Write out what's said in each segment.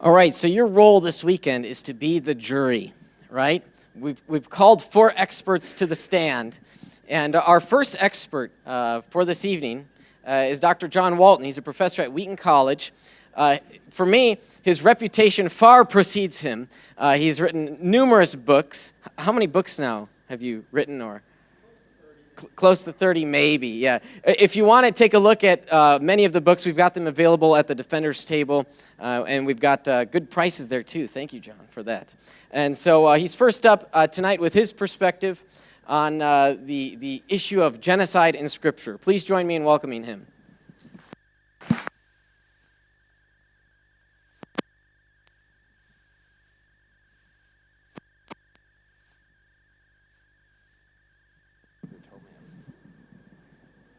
All right, so your role this weekend is to be the jury, right? We've called 4 experts to the stand, and our first expert for this evening is Dr. John Walton. He's a professor at Wheaton College. For me, his reputation far precedes him. He's written numerous books. How many books now have you written, or? Close to 30, maybe, yeah. If you want to take a look at many of the books, we've got them available at the Defender's Table, and we've got good prices there, too. Thank you, John, for that. And so he's first up tonight with his perspective on the issue of genocide in Scripture. Please join me in welcoming him.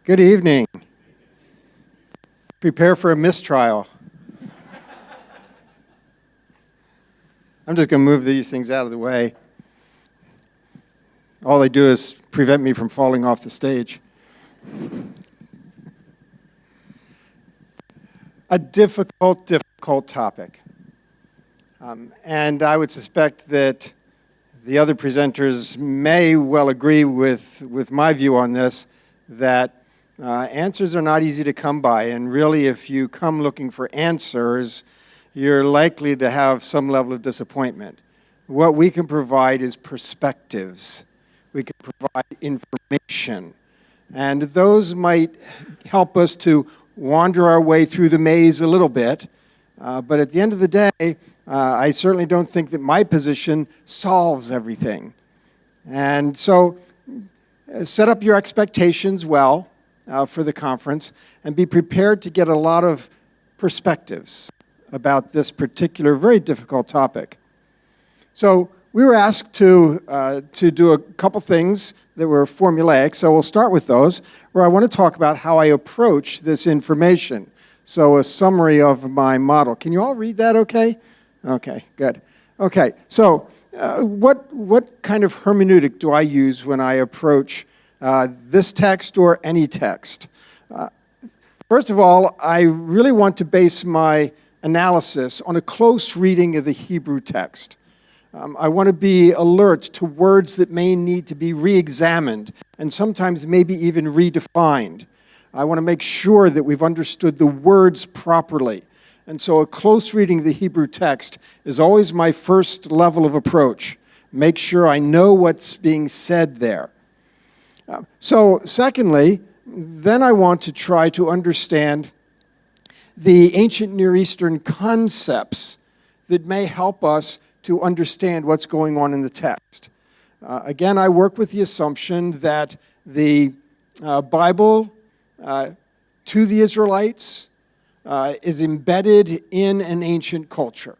Good evening. Prepare for a mistrial. I'm just going to move these things out of the way. All they do is prevent me from falling off the stage. A difficult topic. And I would suspect that the other presenters may well agree with my view on this, that answers are not easy to come by, and really if you come looking for answers, you're likely to have some level of disappointment. What we can provide is perspectives. We can provide information, and those might help us to wander our way through the maze a little bit, but at the end of the day, I certainly don't think that my position solves everything. And so set up your expectations well for the conference, and be prepared to get a lot of perspectives about this particular very difficult topic. So we were asked to do a couple things that were formulaic, so we'll start with those, where I want to talk about how I approach this information. So a summary of my model. Can you all read that okay? Okay, good. Okay, so what kind of hermeneutic do I use when I approach this text or any text? First of all, I really want to base my analysis on a close reading of the Hebrew text. I want to be alert to words that may need to be re-examined and sometimes maybe even redefined. I want to make sure that we've understood the words properly. And so a close reading of the Hebrew text is always my first level of approach. Make sure I know what's being said there. So secondly, then I want to try to understand the ancient Near Eastern concepts that may help us to understand what's going on in the text. Again, I work with the assumption that the Bible to the Israelites is embedded in an ancient culture.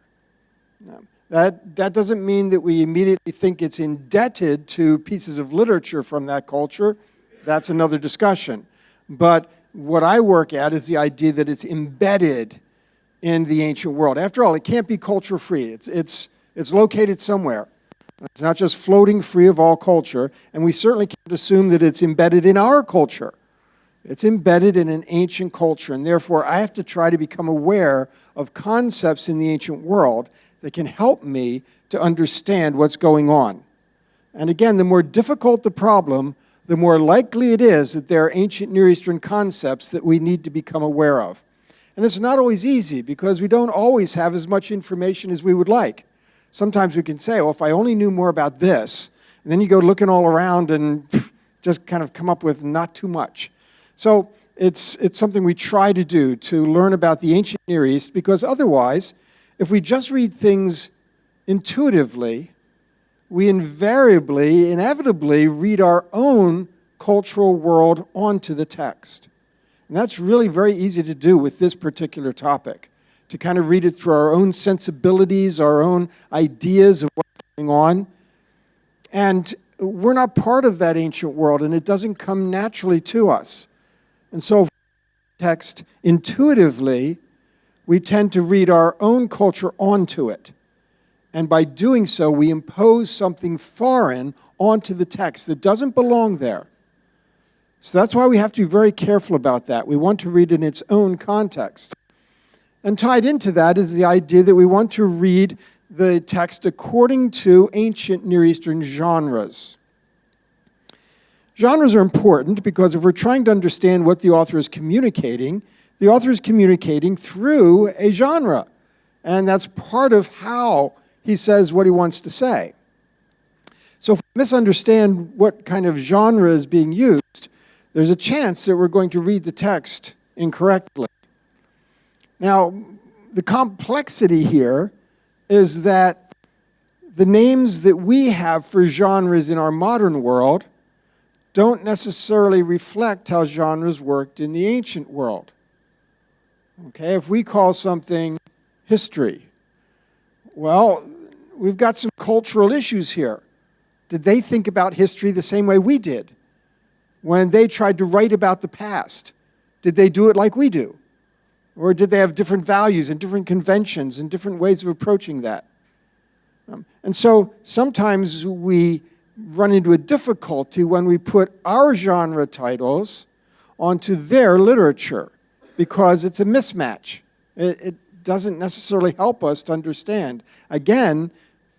That doesn't mean that we immediately think it's indebted to pieces of literature from that culture. That's another discussion. But what I work at is the idea that it's embedded in the ancient world. After all, it can't be culture free. It's located somewhere. It's not just floating free of all culture, and we certainly can't assume that it's embedded in our culture. It's embedded in an ancient culture, and therefore I have to try to become aware of concepts in the ancient world that can help me to understand what's going on. And again, the more difficult the problem, the more likely it is that there are ancient Near Eastern concepts that we need to become aware of. And it's not always easy because we don't always have as much information as we would like. Sometimes we can say, well, if I only knew more about this, and then you go looking all around and just kind of come up with not too much. So it's something we try to do, to learn about the ancient Near East, because otherwise, if we just read things intuitively, we inevitably read our own cultural world onto the text. And that's really very easy to do with this particular topic, to kind of read it through our own sensibilities, our own ideas of what's going on. And we're not part of that ancient world, and it doesn't come naturally to us. And so, text intuitively, we tend to read our own culture onto it. And by doing so, we impose something foreign onto the text that doesn't belong there. So that's why we have to be very careful about that. We want to read in its own context. And tied into that is the idea that we want to read the text according to ancient Near Eastern genres. Genres are important because if we're trying to understand what the author is communicating through a genre. And that's part of how he says what he wants to say. So if we misunderstand what kind of genre is being used, there's a chance that we're going to read the text incorrectly. Now, the complexity here is that the names that we have for genres in our modern world don't necessarily reflect how genres worked in the ancient world. Okay, if we call something history, well, we've got some cultural issues here. Did they think about history the same way we did? When they tried to write about the past, did they do it like we do? Or did they have different values and different conventions and different ways of approaching that? And so sometimes we run into a difficulty when we put our genre titles onto their literature because it's a mismatch. It doesn't necessarily help us to understand. Again,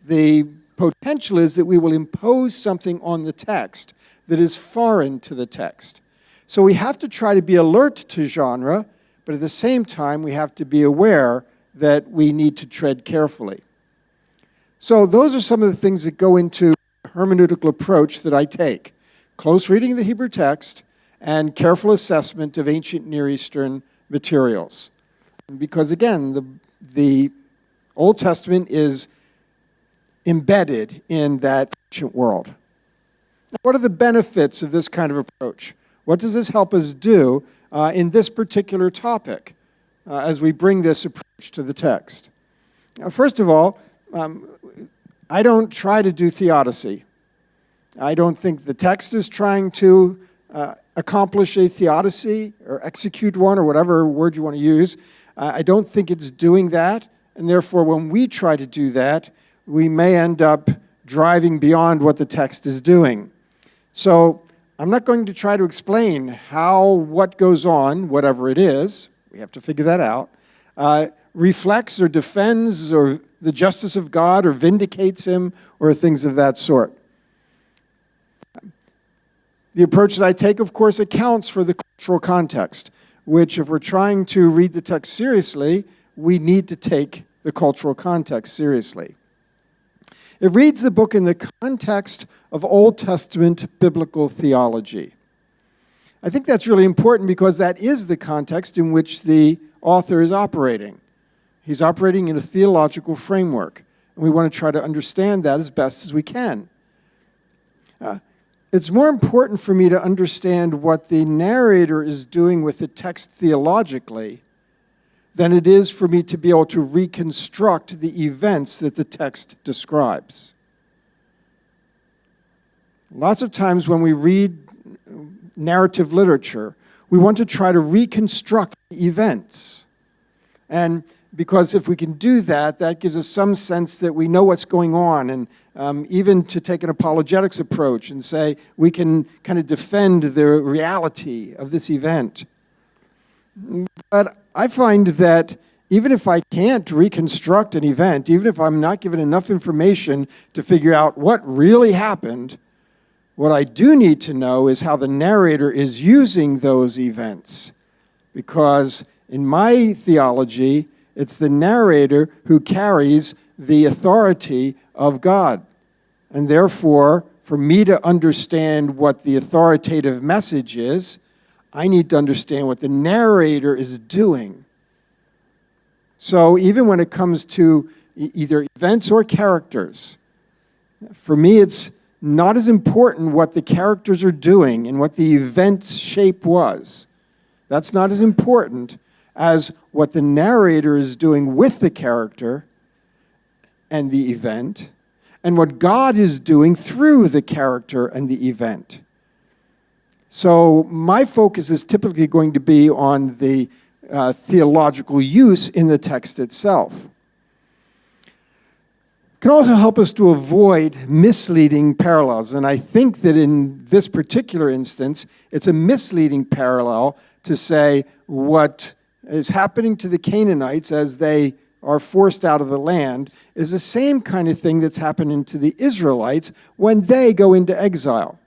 the potential is that we will impose something on the text that is foreign to the text. So we have to try to be alert to genre, but at the same time we have to be aware that we need to tread carefully. So those are some of the things that go into the hermeneutical approach that I take. Close reading of the Hebrew text and careful assessment of ancient Near Eastern materials. Because again, the Old Testament is embedded in that ancient world. Now, what are the benefits of this kind of approach? What does this help us do in this particular topic as we bring this approach to the text? Now, first of all, I don't try to do theodicy. I don't think the text is trying to accomplish a theodicy or execute one or whatever word you want to use. I don't think it's doing that, and therefore when we try to do that, we may end up driving beyond what the text is doing. So I'm not going to try to explain how what goes on, whatever it is, we have to figure that out, reflects or defends or the justice of God or vindicates him or things of that sort. The approach that I take, of course, accounts for the cultural context, which if we're trying to read the text seriously, we need to take the cultural context seriously. It reads the book in the context of Old Testament biblical theology. I think that's really important because that is the context in which the author is operating. He's operating in a theological framework, and we want to try to understand that as best as we can. It's more important for me to understand what the narrator is doing with the text theologically than it is for me to be able to reconstruct the events that the text describes. Lots of times when we read narrative literature, we want to try to reconstruct the events. And because if we can do that, that gives us some sense that we know what's going on, and even to take an apologetics approach and say we can kind of defend the reality of this event. But I find that even if I can't reconstruct an event, even if I'm not given enough information to figure out what really happened, what I do need to know is how the narrator is using those events. Because in my theology, it's the narrator who carries the authority of God. And therefore, for me to understand what the authoritative message is, I need to understand what the narrator is doing. So even when it comes to either events or characters, for me it's not as important what the characters are doing and what the event's shape was. That's not as important as what the narrator is doing with the character and the event, and what God is doing through the character and the event. So my focus is typically going to be on the theological use in the text itself. It can also help us to avoid misleading parallels, and I think that in this particular instance, it's a misleading parallel to say what is happening to the Canaanites as they are forced out of the land is the same kind of thing that's happening to the Israelites when they go into exile.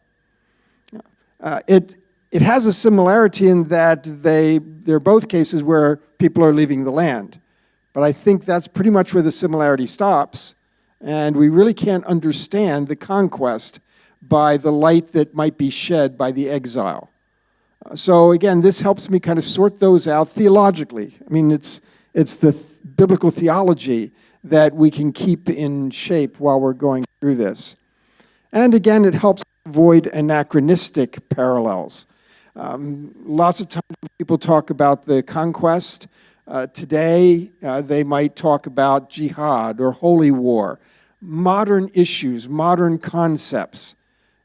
It has a similarity in that they're both cases where people are leaving the land. But I think that's pretty much where the similarity stops, and we really can't understand the conquest by the light that might be shed by the exile. So again, this helps me kind of sort those out theologically. I mean, it's the biblical theology that we can keep in shape while we're going through this. And again, it helps avoid anachronistic parallels. Lots of times when people talk about the conquest, today they might talk about jihad or holy war, modern issues, modern concepts.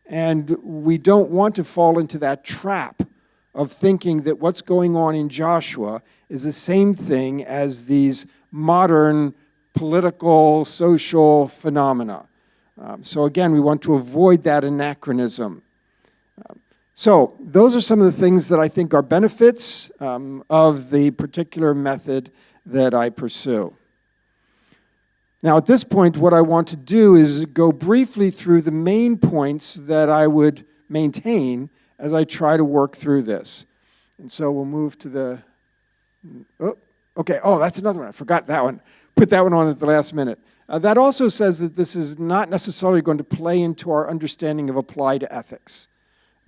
And we don't want to fall into that trap of thinking that what's going on in Joshua is the same thing as these modern political, social phenomena. So again, we want to avoid that anachronism. So those are some of the things that I think are benefits of the particular method that I pursue. Now at this point, what I want to do is go briefly through the main points that I would maintain as I try to work through this. And so we'll move to the, that's another one. I forgot that one. Put that one on at the last minute. That also says that this is not necessarily going to play into our understanding of applied ethics.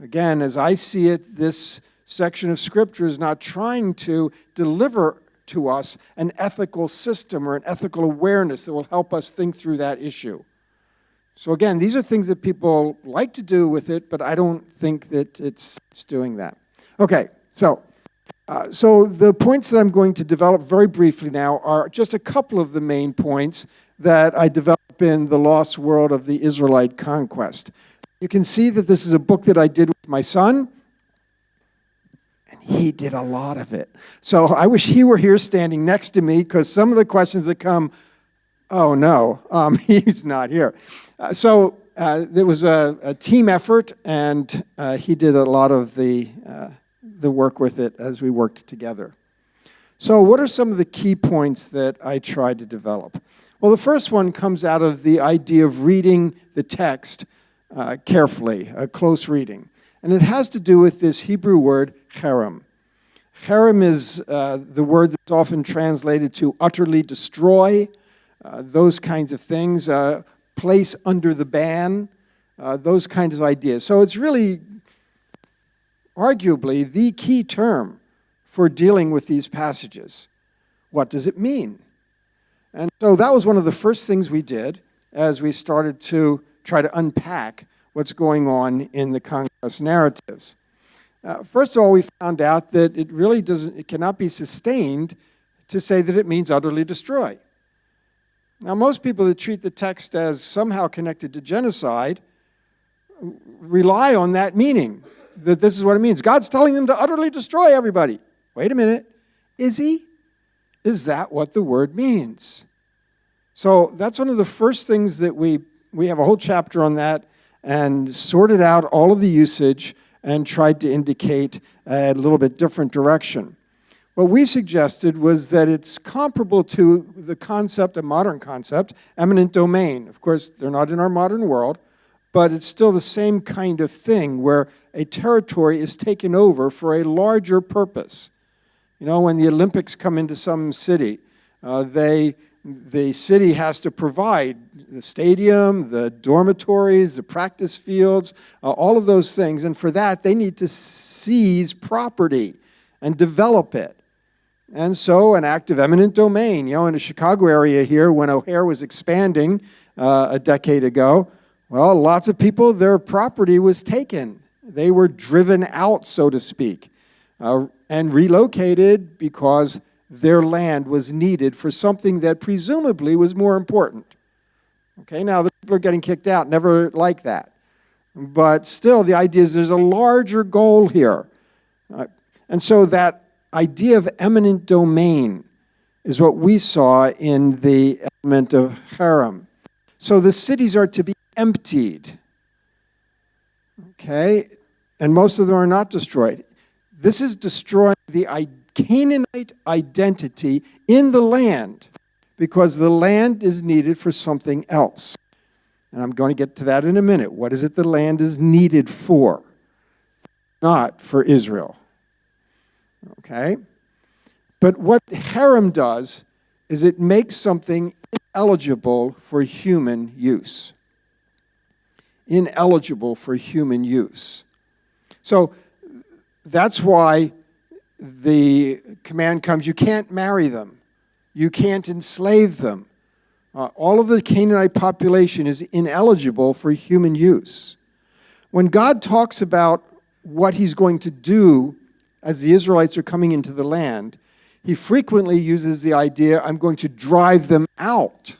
Again, as I see it, this section of Scripture is not trying to deliver to us an ethical system or an ethical awareness that will help us think through that issue. So again, these are things that people like to do with it, but I don't think that it's doing that. Okay, so the points that I'm going to develop very briefly now are just a couple of the main points that I develop in The Lost World of the Israelite Conquest. You can see that this is a book that I did with my son, and he did a lot of it. So I wish he were here standing next to me, because some of the questions that come, oh no, he's not here. There was a team effort, and he did a lot of the work with it as we worked together. So what are some of the key points that I tried to develop? Well, the first one comes out of the idea of reading the text carefully, a close reading. And it has to do with this Hebrew word, herem. Herem is the word that's often translated to utterly destroy, those kinds of things, place under the ban, those kinds of ideas. So it's really arguably the key term for dealing with these passages. What does it mean? And so that was one of the first things we did as we started to try to unpack what's going on in the conquest narratives. First of all, we found out that it cannot be sustained to say that it means utterly destroy. Now, most people that treat the text as somehow connected to genocide rely on that meaning, that this is what it means. God's telling them to utterly destroy everybody. Wait a minute. Is he? Is that what the word means? So that's one of the first things that we have a whole chapter on that and sorted out all of the usage and tried to indicate a little bit different direction. What we suggested was that it's comparable to the concept, a modern concept, eminent domain. Of course, they're not in our modern world, but it's still the same kind of thing where a territory is taken over for a larger purpose. You know, when the Olympics come into some city, the city has to provide the stadium, the dormitories, the practice fields, all of those things. And for that, they need to seize property and develop it. And so an act of eminent domain, you know, in the Chicago area here, when O'Hare was expanding a decade ago, well, lots of people, their property was taken. They were driven out, so to speak, and relocated because their land was needed for something that presumably was more important. Okay, now the people are getting kicked out, never like that. But still, the idea is there's a larger goal here. And so that idea of eminent domain is what we saw in the element of Harem. So the cities are to be emptied. Okay, and most of them are not destroyed. This is destroying the Canaanite identity in the land, because the land is needed for something else. And I'm going to get to that in a minute. What is it the land is needed for? Not for Israel. Okay? But what Harem does is it makes something ineligible for human use. Ineligible for human use. So that's why the command comes, you can't marry them. You can't enslave them. All of the Canaanite population is ineligible for human use. When God talks about what he's going to do as the Israelites are coming into the land, he frequently uses the idea, I'm going to drive them out.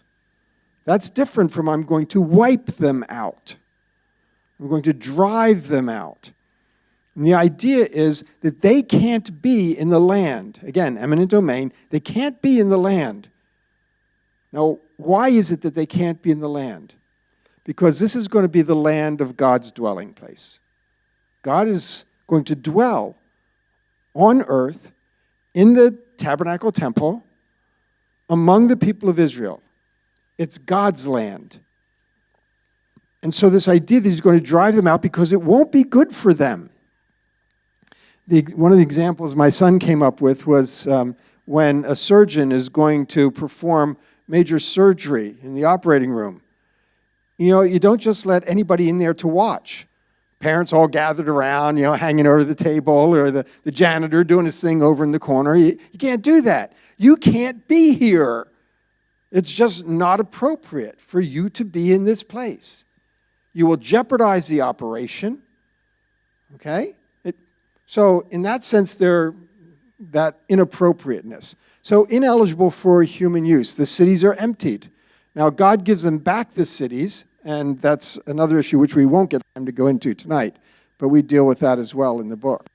That's different from I'm going to wipe them out. I'm going to drive them out. And the idea is that they can't be in the land. Again, eminent domain, they can't be in the land. Now, why is it that they can't be in the land? Because this is going to be the land of God's dwelling place. God is going to dwell on earth in the tabernacle temple among the people of Israel. It's God's land. And so this idea that he's going to drive them out because it won't be good for them. One of the examples my son came up with was when a surgeon is going to perform major surgery in the operating room. You know, you don't just let anybody in there to watch. Parents all gathered around, hanging over the table, or the janitor doing his thing over in the corner. You can't do that. You can't be here. It's just not appropriate for you to be in this place. You will jeopardize the operation. Okay? So in that sense, that inappropriateness. So ineligible for human use. The cities are emptied. Now, God gives them back the cities, and that's another issue which we won't get time to go into tonight, but we deal with that as well in the book.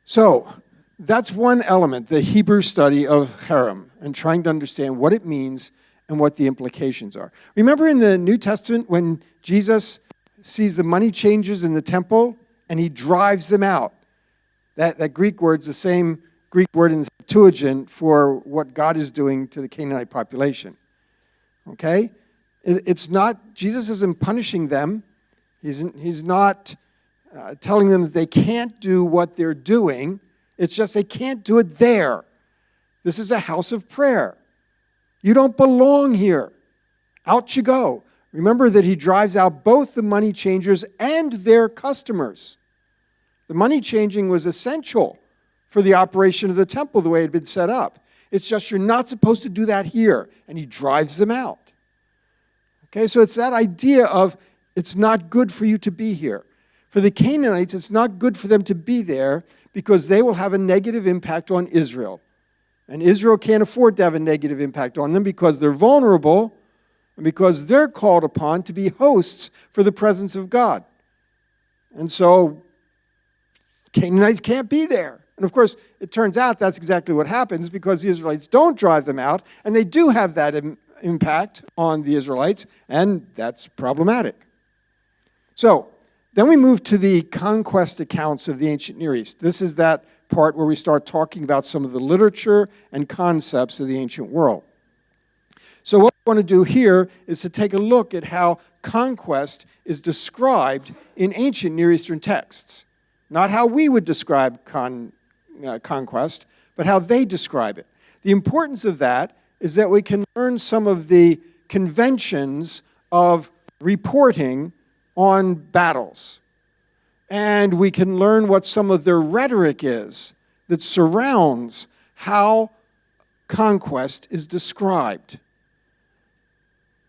So that's one element, the Hebrew study of Harem, and trying to understand what it means and what the implications are. Remember in the New Testament when Jesus sees the money changers in the temple, and he drives them out. That Greek word's the same Greek word in the Septuagint for what God is doing to the Canaanite population. Okay? It's not, Jesus isn't punishing them. He's not telling them that they can't do what they're doing. It's just they can't do it there. This is a house of prayer. You don't belong here. Out you go. Remember that he drives out both the money changers and their customers. The money changing was essential for the operation of the temple the way it had been set up. It's just you're not supposed to do that here. And he drives them out. Okay, so it's that idea of it's not good for you to be here. For the Canaanites, it's not good for them to be there because they will have a negative impact on Israel. And Israel can't afford to have a negative impact on them because they're vulnerable and because they're called upon to be hosts for the presence of God. And so Canaanites can't be there. And of course, it turns out that's exactly what happens because the Israelites don't drive them out, and they do have that impact on the Israelites, and that's problematic. So, then we move to the conquest accounts of the ancient Near East. This is that part where we start talking about some of the literature and concepts of the ancient world. So what we want to do here is to take a look at how conquest is described in ancient Near Eastern texts. Not how we would describe conquest, but how they describe it. The importance of that is that we can learn some of the conventions of reporting on battles. And we can learn what some of their rhetoric is that surrounds how conquest is described.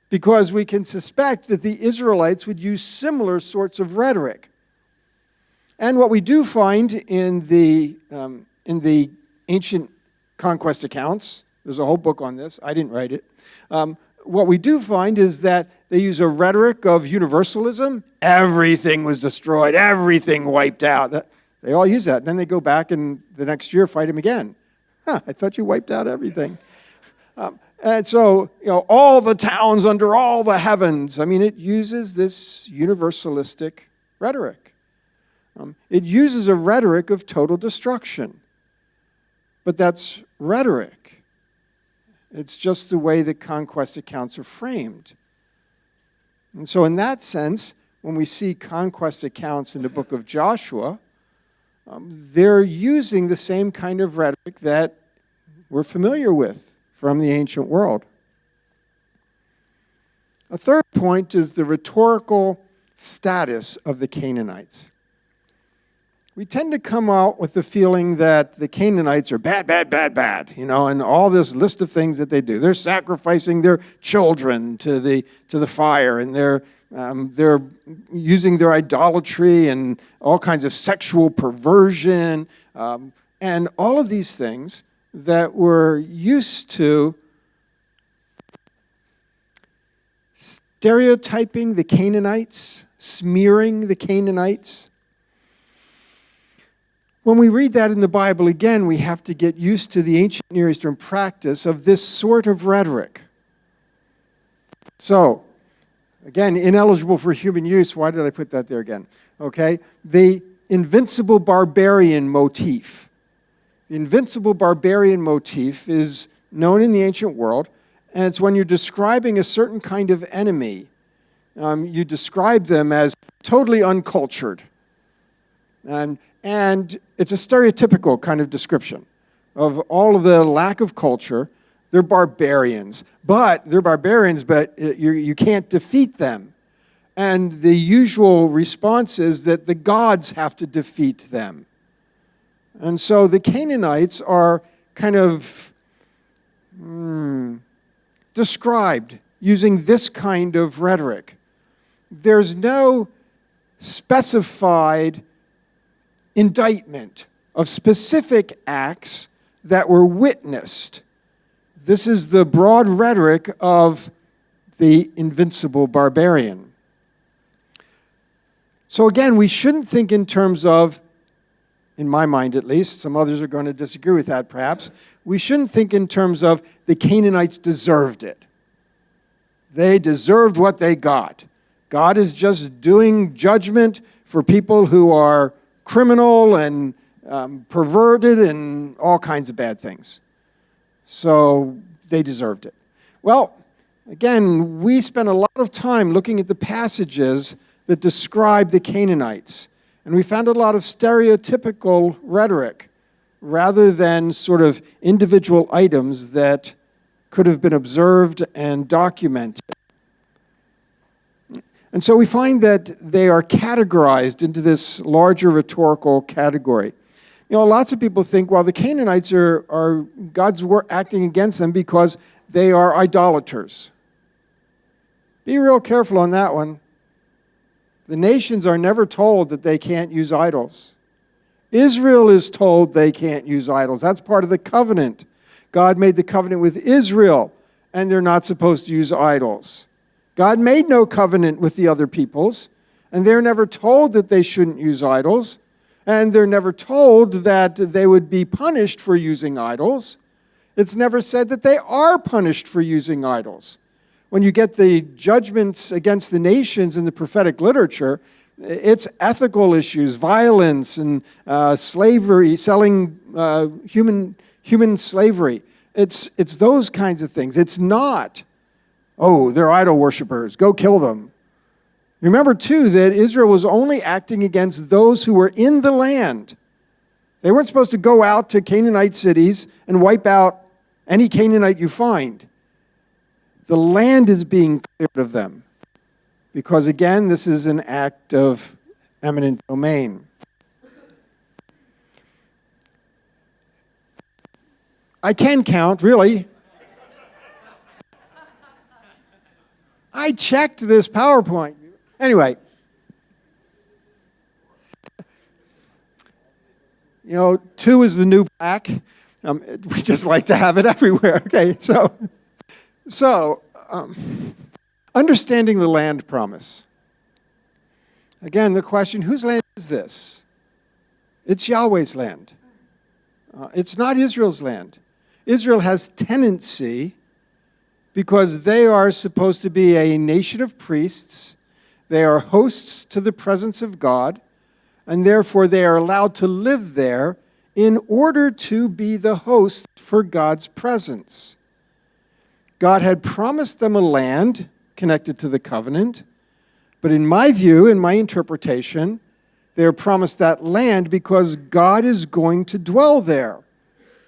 Because we can suspect that the Israelites would use similar sorts of rhetoric. And what we do find in the ancient conquest accounts, there's a whole book on this, I didn't write it, what we do find is that they use a rhetoric of universalism. Everything was destroyed, everything wiped out. They all use that. Then they go back and the next year fight him again. I thought you wiped out everything. And so, all the towns under all the heavens. I mean, it uses this universalistic rhetoric. It uses a rhetoric of total destruction. But that's rhetoric. It's just the way that conquest accounts are framed. And so in that sense, when we see conquest accounts in the book of Joshua, they're using the same kind of rhetoric that we're familiar with from the ancient world. A third point is the rhetorical status of the Canaanites. We tend to come out with the feeling that the Canaanites are bad, bad, bad, bad, and all this list of things that they do. They're sacrificing their children to the fire, and they're using their idolatry and all kinds of sexual perversion, and all of these things that we're used to stereotyping the Canaanites, smearing the Canaanites. When we read that in the Bible, again, we have to get used to the ancient Near Eastern practice of this sort of rhetoric. So, again, ineligible for human use. Why did I put that there again? Okay, the invincible barbarian motif. The invincible barbarian motif is known in the ancient world, and it's when you're describing a certain kind of enemy, you describe them as totally uncultured. And it's a stereotypical kind of description of all of the lack of culture. They're barbarians, but you can't defeat them. And the usual response is that the gods have to defeat them. And so the Canaanites are kind of described using this kind of rhetoric. There's no specified indictment of specific acts that were witnessed. This is the broad rhetoric of the invincible barbarian. So again, we shouldn't think in terms of, in my mind at least, some others are going to disagree with that perhaps, we shouldn't think in terms of the Canaanites deserved it. They deserved what they got. God is just doing judgment for people who are criminal and perverted and all kinds of bad things. So they deserved it. Well, again, we spent a lot of time looking at the passages that describe the Canaanites, and we found a lot of stereotypical rhetoric rather than sort of individual items that could have been observed and documented. And so we find that they are categorized into this larger rhetorical category. Lots of people think, well, the Canaanites are God's acting against them because they are idolaters. Be real careful on that one. The nations are never told that they can't use idols. Israel is told they can't use idols. That's part of the covenant. God made the covenant with Israel, and they're not supposed to use idols. God made no covenant with the other peoples, and they're never told that they shouldn't use idols, and they're never told that they would be punished for using idols. It's never said that they are punished for using idols. When you get the judgments against the nations in the prophetic literature, it's ethical issues, violence, and slavery, selling human slavery. It's those kinds of things. It's not, oh, they're idol worshipers, go kill them. Remember, too, that Israel was only acting against those who were in the land. They weren't supposed to go out to Canaanite cities and wipe out any Canaanite you find. The land is being cleared of them. Because, again, this is an act of eminent domain. I can count, really. I checked this PowerPoint. Anyway, 2 is the new black. We just like to have it everywhere. Okay, so understanding the land promise. Again, the question, whose land is this? It's Yahweh's land. It's not Israel's land. Israel has tenancy because they are supposed to be a nation of priests. They are hosts to the presence of God, and therefore they are allowed to live there in order to be the host for God's presence. God had promised them a land connected to the covenant, but in my view, in my interpretation, they are promised that land because God is going to dwell there.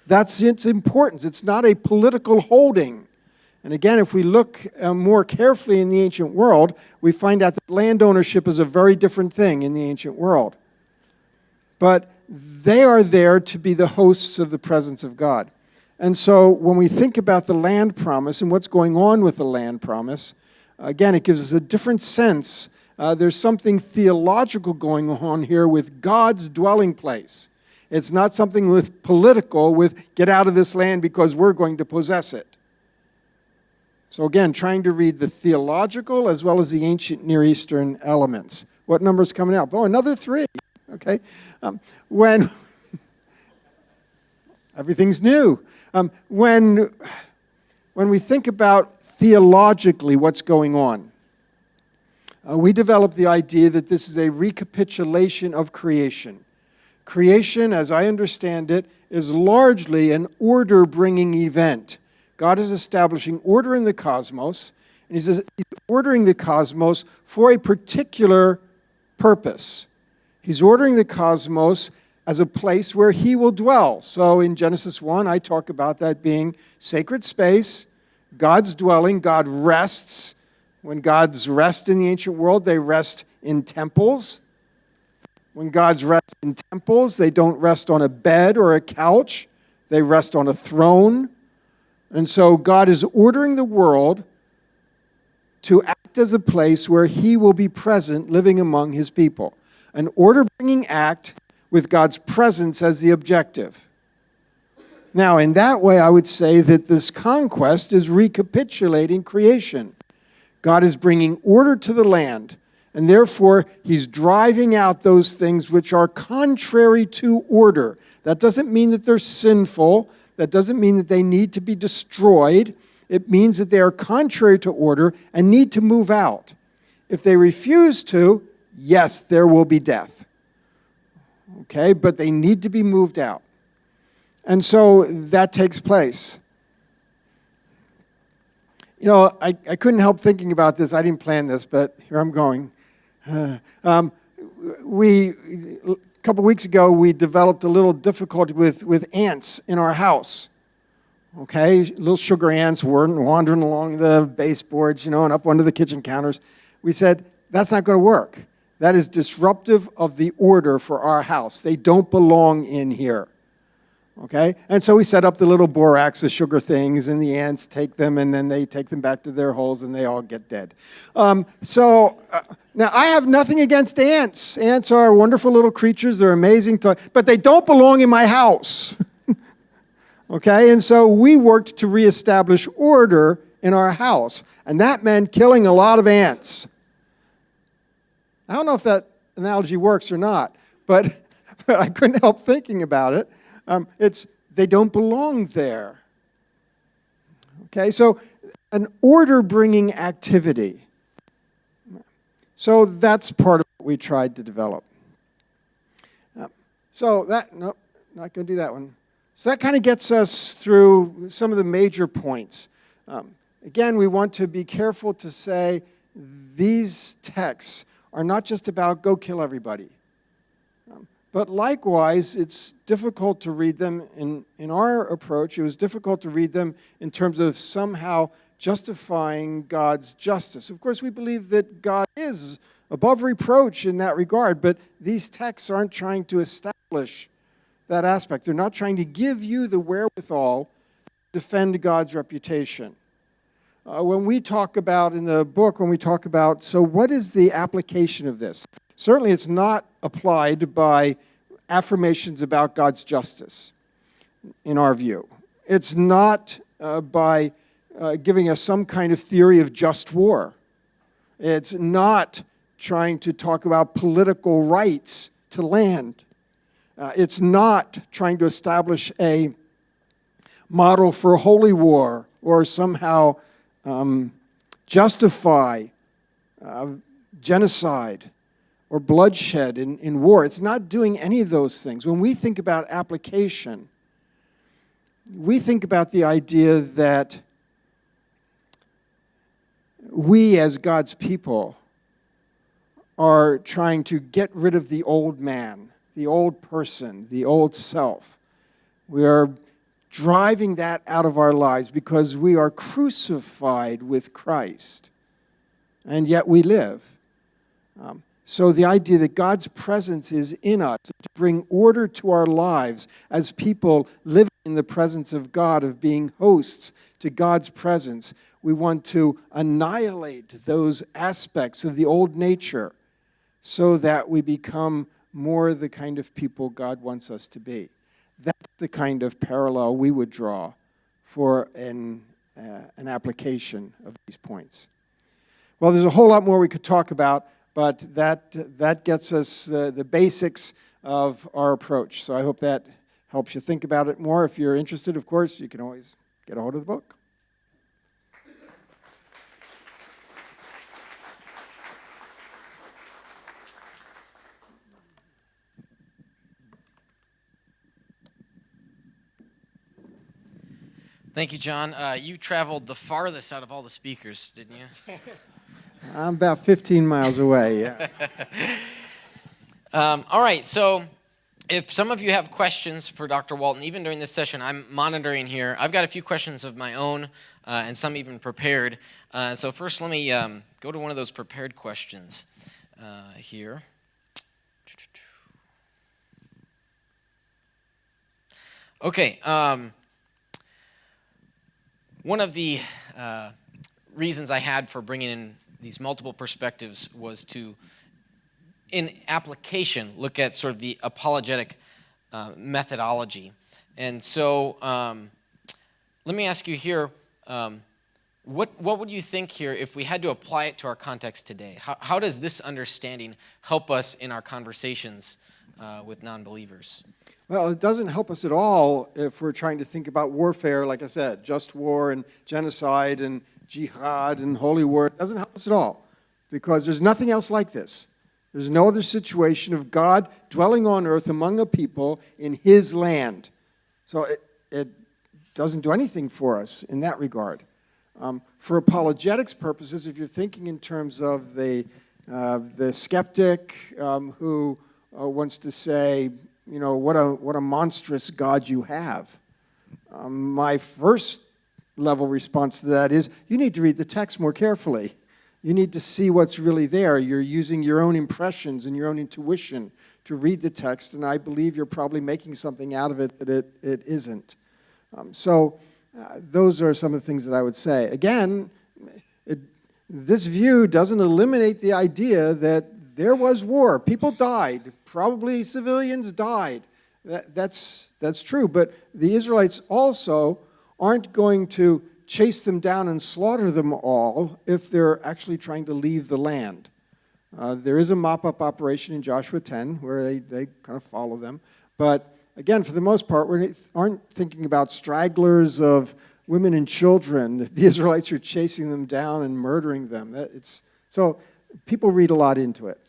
That's its importance. It's not a political holding. And again, if we look more carefully in the ancient world, we find out that land ownership is a very different thing in the ancient world. But they are there to be the hosts of the presence of God. And so when we think about the land promise and what's going on with the land promise, again, it gives us a different sense. There's something theological going on here with God's dwelling place. It's not something with political, with get out of this land because we're going to possess it. So again, trying to read the theological as well as the ancient Near Eastern elements. What number's coming out? Oh, another 3. Okay. When everything's new. When we think about theologically what's going on, we developed the idea that this is a recapitulation of creation. Creation, as I understand it, is largely an order-bringing event. God is establishing order in the cosmos, and he's ordering the cosmos for a particular purpose. He's ordering the cosmos as a place where he will dwell. So in Genesis 1, I talk about that being sacred space, God's dwelling. God rests. When God's rest in the ancient world, they rest in temples. When God's rest in temples, they don't rest on a bed or a couch. They rest on a throne. And so God is ordering the world to act as a place where he will be present, living among his people. An order-bringing act with God's presence as the objective. Now, in that way, I would say that this conquest is recapitulating creation. God is bringing order to the land, and therefore he's driving out those things which are contrary to order. That doesn't mean that they're sinful. That doesn't mean that they need to be destroyed. It means that they are contrary to order and need to move out. If they refuse to, yes, there will be death. Okay, but they need to be moved out. And so that takes place. You know, I couldn't help thinking about this. I didn't plan this, but here I'm going. A couple weeks ago, we developed a little difficulty with ants in our house. Okay, little sugar ants wandering along the baseboards, and up onto the kitchen counters. We said, that's not going to work. That is disruptive of the order for our house. They don't belong in here. Okay? And so we set up the little borax with sugar things, and the ants take them, and then they take them back to their holes, and they all get dead. Now, I have nothing against ants. Ants are wonderful little creatures. They're amazing, but they don't belong in my house. Okay? And so we worked to reestablish order in our house, and that meant killing a lot of ants. I don't know if that analogy works or not, but I couldn't help thinking about it. They don't belong there. Okay, so an order-bringing activity. So that's part of what we tried to develop. Not going to do that one. So that kind of gets us through some of the major points. Again, we want to be careful to say these texts are not just about go kill everybody. But likewise, it's difficult to read them in our approach. It was difficult to read them in terms of somehow justifying God's justice. Of course, we believe that God is above reproach in that regard, but these texts aren't trying to establish that aspect. They're not trying to give you the wherewithal to defend God's reputation. When we talk about, in the book, so what is the application of this? Certainly it's not applied by affirmations about God's justice, in our view. It's not by giving us some kind of theory of just war. It's not trying to talk about political rights to land. It's not trying to establish a model for holy war or somehow justify genocide or bloodshed in war. It's not doing any of those things. When we think about application, we think about the idea that we as God's people are trying to get rid of the old man, the old person, the old self. We are driving that out of our lives because we are crucified with Christ, and yet we live. So the idea that God's presence is in us to bring order to our lives as people living in the presence of God, of being hosts to God's presence, we want to annihilate those aspects of the old nature so that we become more the kind of people God wants us to be. That's the kind of parallel we would draw for an application of these points. Well, there's a whole lot more we could talk about, but that gets us the basics of our approach. So I hope that helps you think about it more. If you're interested, of course, you can always get a hold of the book. Thank you, John. You traveled the farthest out of all the speakers, didn't you? I'm about 15 miles away, yeah. All right, so if some of you have questions for Dr. Walton, even during this session, I'm monitoring here. I've got a few questions of my own and some even prepared. So first, let me go to one of those prepared questions here. Okay. One of the reasons I had for bringing in these multiple perspectives was to, in application, look at sort of the apologetic methodology. And so let me ask you here, what would you think here if we had to apply it to our context today? How does this understanding help us in our conversations with non-believers? Well, it doesn't help us at all if we're trying to think about warfare, like I said, just war and genocide and jihad and holy war. It doesn't help us at all because there's nothing else like this. There's no other situation of God dwelling on earth among a people in his land. So it doesn't do anything for us in that regard. For apologetics purposes, if you're thinking in terms of the skeptic who wants to say, you know, what a monstrous God you have. My first level response to that is you need to read the text more carefully. You need to see what's really there. You're using your own impressions and your own intuition to read the text, and I believe you're probably making something out of it that it isn't. So those are some of the things that I would say. Again, this view doesn't eliminate the idea that there was war. People died. Probably civilians died. That's true. But the Israelites also aren't going to chase them down and slaughter them all if they're actually trying to leave the land. There is a mop-up operation in Joshua 10 where they kind of follow them. But again, for the most part, we aren't thinking about stragglers of women and children. The Israelites are chasing them down and murdering them. So people read a lot into it.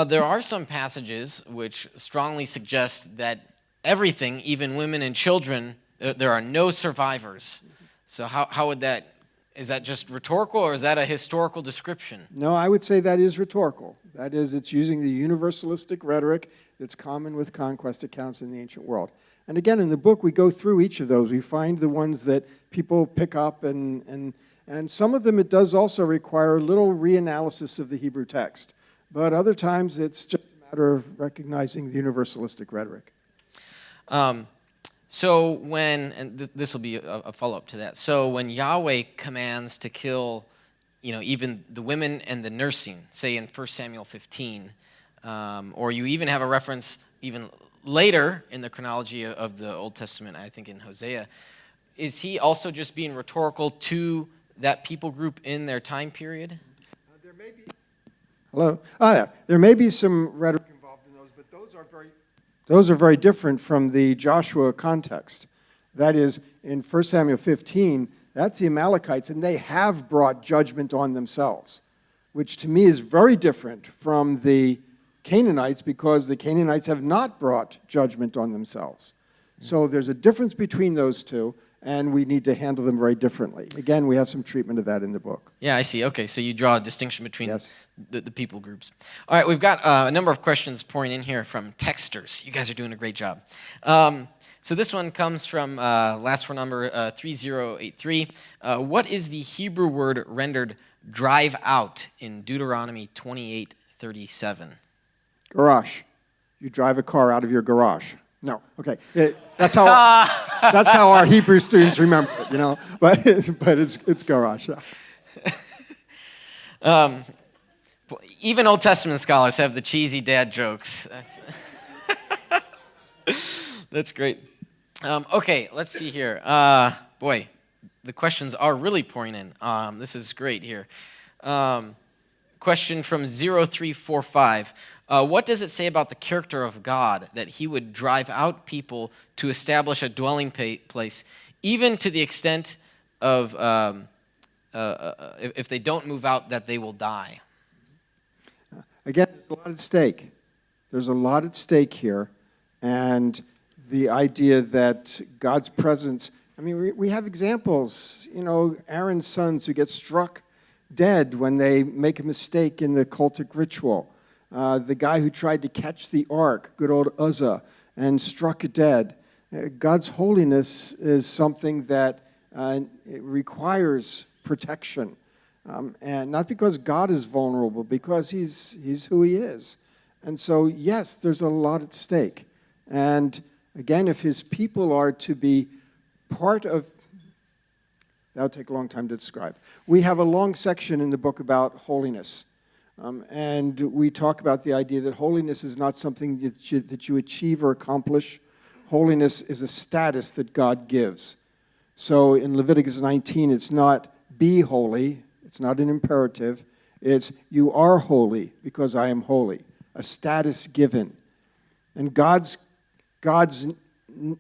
There are some passages which strongly suggest that everything, even women and children, there are no survivors. So how would that, is that just rhetorical or is that a historical description? No, I would say that is rhetorical. That is, it's using the universalistic rhetoric that's common with conquest accounts in the ancient world. And again, in the book, we go through each of those. We find the ones that people pick up, and some of them it does also require a little reanalysis of the Hebrew text. But other times, it's just a matter of recognizing the universalistic rhetoric. So when, and this will be a follow-up to that. So when Yahweh commands to kill, even the women and the nursing, say in 1 Samuel 15, or you even have a reference even later in the chronology of the Old Testament, I think in Hosea, is he also just being rhetorical to that people group in their time period? There may be. Hello? Yeah. There may be some rhetoric involved in those, but those are very different from the Joshua context. That is, in 1 Samuel 15, that's the Amalekites, and they have brought judgment on themselves, which to me is very different from the Canaanites because the Canaanites have not brought judgment on themselves. So there's a difference between those two, and we need to handle them very differently. Again, we have some treatment of that in the book. Yeah, I see. Okay, so you draw a distinction between Yes. the people groups. All right, we've got a number of questions pouring in here from texters. You guys are doing a great job. So this one comes from last four number 3083. What is the Hebrew word rendered drive out in Deuteronomy 28:37? Garage. You drive a car out of your garage. No, okay. That's how our Hebrew students remember it, you know. But it's garage. Yeah. Even Old Testament scholars have the cheesy dad jokes. That's great. Okay, let's see here. Boy, the questions are really pouring in. This is great here. Question from 0345. What does it say about the character of God that he would drive out people to establish a dwelling place, even to the extent of if they don't move out, that they will die? Again, there's a lot at stake. There's a lot at stake here. And the idea that God's presence, I mean, we have examples, you know, Aaron's sons who get struck dead when they make a mistake in the cultic ritual. The guy who tried to catch the ark, good old Uzzah, and struck dead. God's holiness is something that it requires protection. And not because God is vulnerable, because he's who he is. And so, yes, there's a lot at stake. And again, if his people are to be part of, that'll take a long time to describe. We have a long section in the book about holiness. And we talk about the idea that holiness is not something that you achieve or accomplish. Holiness is a status that God gives. So in Leviticus 19, it's not be holy. It's not an imperative. It's you are holy because I am holy. A status given. And God's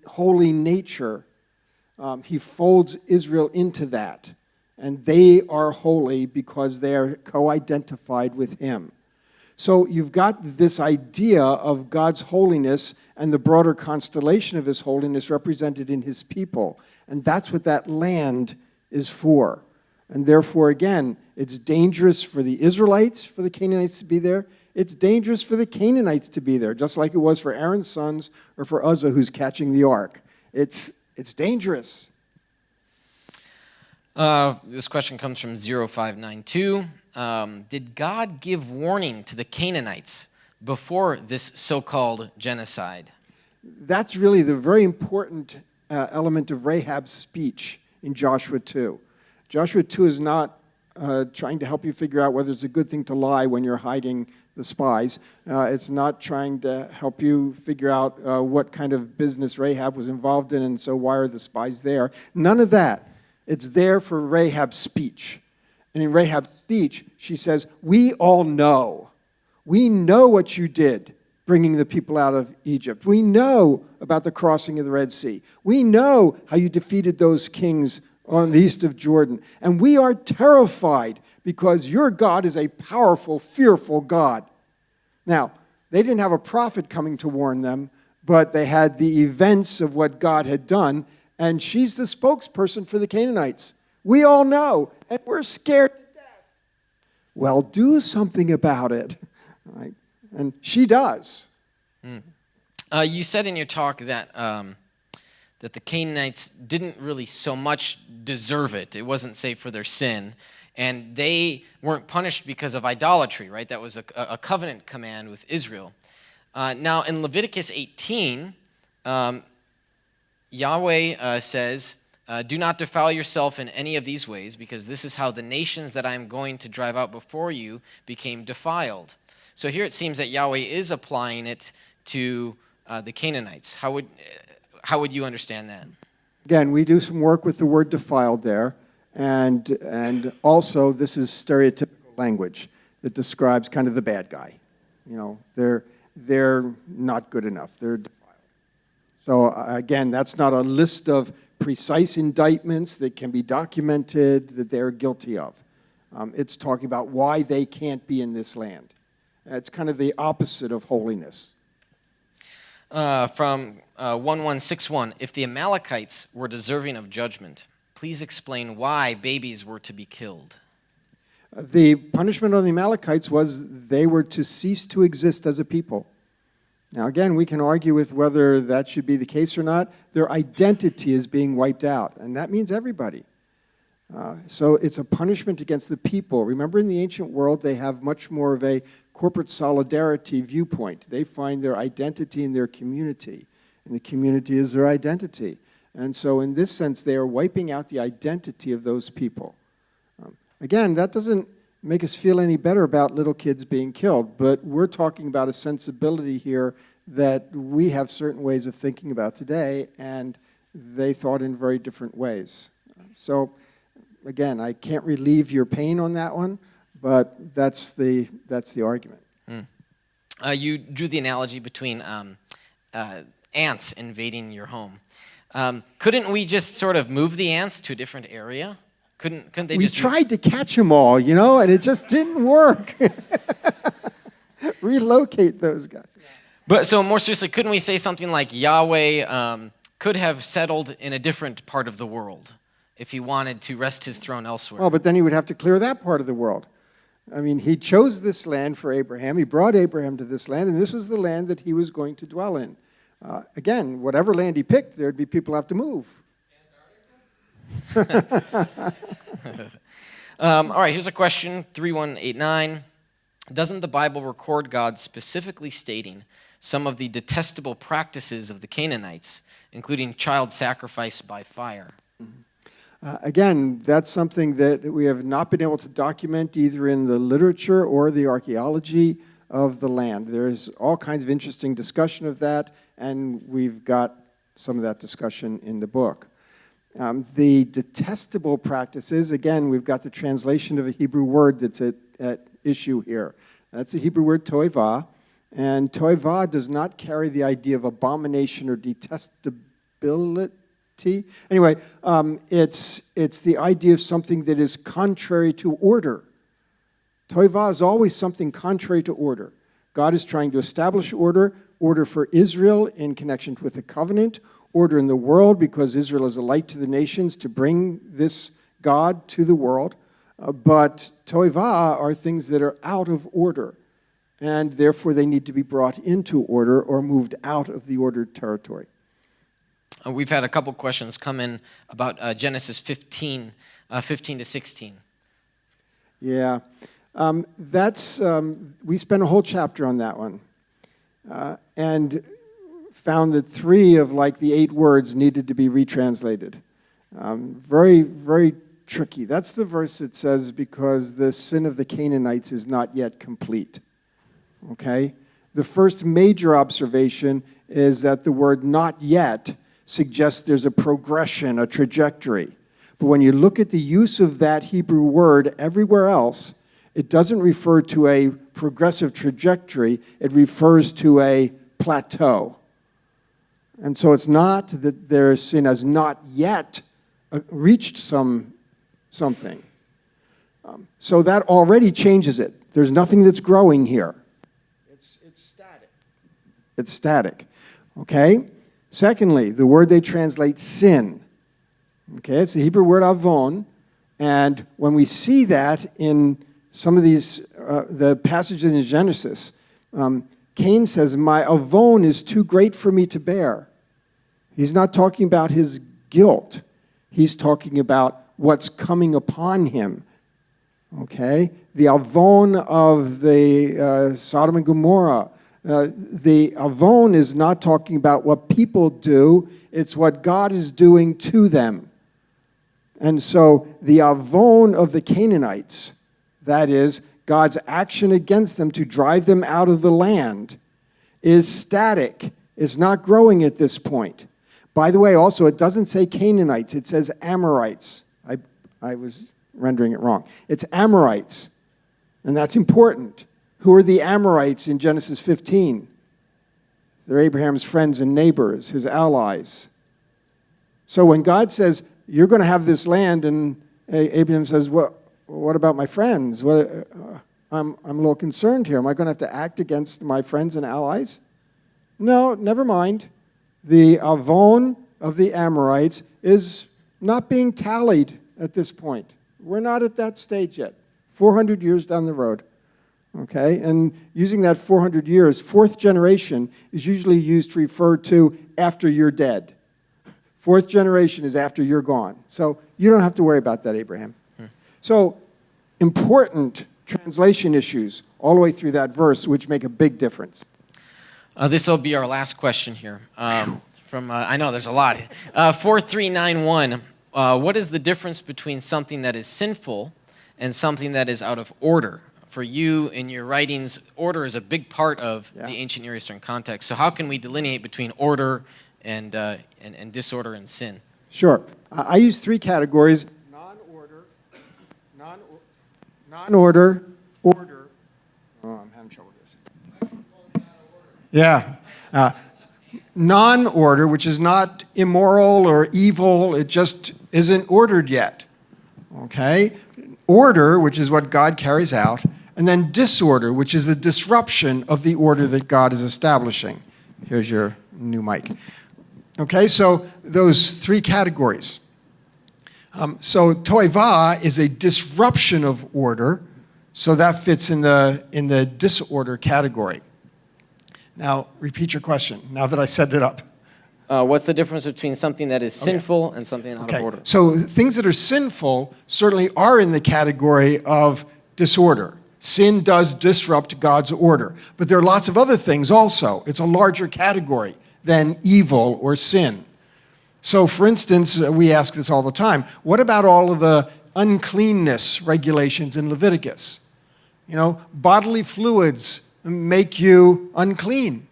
holy nature, he folds Israel into that. And they are holy because they are co-identified with him. So you've got this idea of God's holiness and the broader constellation of his holiness represented in his people. And that's what that land is for. And therefore, again, it's dangerous for the Israelites, for the Canaanites to be there. It's dangerous for the Canaanites to be there, just like it was for Aaron's sons or for Uzzah who's catching the ark. It's dangerous. This question comes from 0592. Did God give warning to the Canaanites before this so-called genocide? That's really the very important element of Rahab's speech in Joshua 2. Joshua 2 is not trying to help you figure out whether it's a good thing to lie when you're hiding the spies. It's not trying to help you figure out what kind of business Rahab was involved in, and so why are the spies there. None of that. It's there for Rahab's speech. And in Rahab's speech, she says, we all know. We know what you did bringing the people out of Egypt. We know about the crossing of the Red Sea. We know how you defeated those kings on the east of Jordan. And we are terrified because your God is a powerful, fearful God. Now, they didn't have a prophet coming to warn them, but they had the events of what God had done. And she's the spokesperson for the Canaanites. We all know, and we're scared to death. Well, do something about it. Right? And she does. You said in your talk that that the Canaanites didn't really so much deserve it. It wasn't safe for their sin. And they weren't punished because of idolatry, right? That was a covenant command with Israel. Now, in Leviticus 18, Yahweh says, do not defile yourself in any of these ways, because this is how the nations that I am going to drive out before you became defiled. So here it seems that Yahweh is applying it to the Canaanites. How would you understand that? Again, we do some work with the word defiled there, and also this is stereotypical language that describes kind of the bad guy. You know, they're not good enough. They're defiled. So again, that's not a list of precise indictments that can be documented that they're guilty of. It's talking about why they can't be in this land. It's kind of the opposite of holiness. From 1161, if the Amalekites were deserving of judgment, please explain why babies were to be killed. The punishment on the Amalekites was they were to cease to exist as a people. Now, again, we can argue with whether that should be the case or not. Their identity is being wiped out, and that means everybody. So it's a punishment against the people. Remember, in the ancient world, they have much more of a corporate solidarity viewpoint. They find their identity in their community, and the community is their identity. And so in this sense, they are wiping out the identity of those people. Again, that doesn't make us feel any better about little kids being killed, but we're talking about a sensibility here that we have certain ways of thinking about today, and they thought in very different ways. So again, I can't relieve your pain on that one, but that's the argument. You drew the analogy between ants invading your home. Couldn't we just sort of move the ants to a different area? Couldn't they we just... We tried to catch them all, and it just didn't work. Relocate those guys. But so more seriously, couldn't we say something like Yahweh could have settled in a different part of the world if he wanted to rest his throne elsewhere? Well, but then he would have to clear that part of the world. I mean, he chose this land for Abraham. He brought Abraham to this land, and this was the land that he was going to dwell in. Again, whatever land he picked, there'd be people have to move. All right, here's a question, 3189. Doesn't the Bible record God specifically stating some of the detestable practices of the Canaanites, including child sacrifice by fire? Again, that's something that we have not been able to document either in the literature or the archaeology of the land. There's all kinds of interesting discussion of that, and we've got some of that discussion in the book. The detestable practices, again, we've got the translation of a Hebrew word that's at issue here. That's the Hebrew word toivah, and toivah does not carry the idea of abomination or detestability. Anyway, it's the idea of something that is contrary to order. Toivah is always something contrary to order. God is trying to establish order for Israel in connection with the covenant, order in the world because Israel is a light to the nations to bring this God to the world. But toivah are things that are out of order, and therefore they need to be brought into order or moved out of the ordered territory. We've had a couple questions come in about Genesis 15 to 16. Yeah, we spent a whole chapter on that one, and found that 3 of the 8 words needed to be retranslated. Very, very tricky. That's the verse that says, because the sin of the Canaanites is not yet complete. Okay? The first major observation is that the word not yet suggests there's a progression, a trajectory. But when you look at the use of that Hebrew word everywhere else, it doesn't refer to a progressive trajectory, it refers to a plateau. And so it's not that their sin has not yet reached something. So that already changes it. There's nothing that's growing here. It's static. It's static. Okay? Secondly, the word they translate sin. Okay, it's the Hebrew word avon. And when we see that in some of these, the passages in Genesis, Cain says, my avon is too great for me to bear. He's not talking about his guilt. He's talking about what's coming upon him. Okay? The avon of the Sodom and Gomorrah. The avon is not talking about what people do. It's what God is doing to them. And so the avon of the Canaanites, that is, God's action against them to drive them out of the land, is static. It's not growing at this point. By the way, also, it doesn't say Canaanites. It says Amorites. I was rendering it wrong. It's Amorites, and that's important. Who are the Amorites in Genesis 15? They're Abraham's friends and neighbors, his allies. So when God says, you're going to have this land, and Abraham says, what about my friends? I'm a little concerned here. Am I going to have to act against my friends and allies? No, never mind. The Avon of the Amorites is not being tallied at this point. We're not at that stage yet. 400 years down the road. Okay, and using that 400 years, fourth generation is usually used to refer to after you're dead. Fourth generation is after you're gone. So you don't have to worry about that, Abraham. So important translation issues all the way through that verse, which make a big difference. This will be our last question here. I know there's a lot. 4391, what is the difference between something that is sinful and something that is out of order? For you, in your writings, order is a big part of the ancient Near Eastern context. So how can we delineate between order and disorder and sin? Sure. I use three categories: non-order, order. Oh, I'm having trouble with this. Yeah. Non-order, which is not immoral or evil, it just isn't ordered yet. Okay? Order, which is what God carries out, and then disorder, which is the disruption of the order that God is establishing. Here's your new mic. Okay, so those three categories. So toiva is a disruption of order, so that fits in the disorder category. Now, repeat your question, now that I set it up. What's the difference between something that is sinful and something out of order? So things that are sinful certainly are in the category of disorder. Sin does disrupt God's order. But there are lots of other things also. It's a larger category than evil or sin. So, for instance, we ask this all the time. What about all of the uncleanness regulations in Leviticus? You know, bodily fluids make you unclean.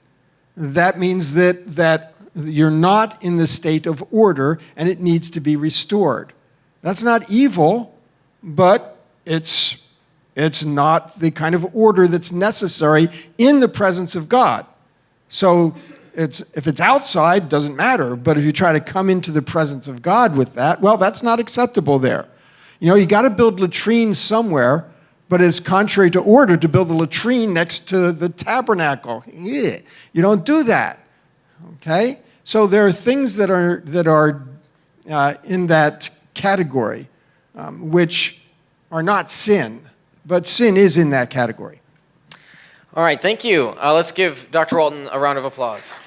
That means that you're not in the state of order and it needs to be restored. That's not evil, but it's not the kind of order that's necessary in the presence of God. So if it's outside, doesn't matter, but if you try to come into the presence of God with that, well, that's not acceptable there. You know, you got to build latrines somewhere, but it's contrary to order to build a latrine next to the tabernacle. Yeah. You don't do that. Okay? So there are things that are in that category which are not sin, but sin is in that category. All right, thank you. Let's give Dr. Walton a round of applause.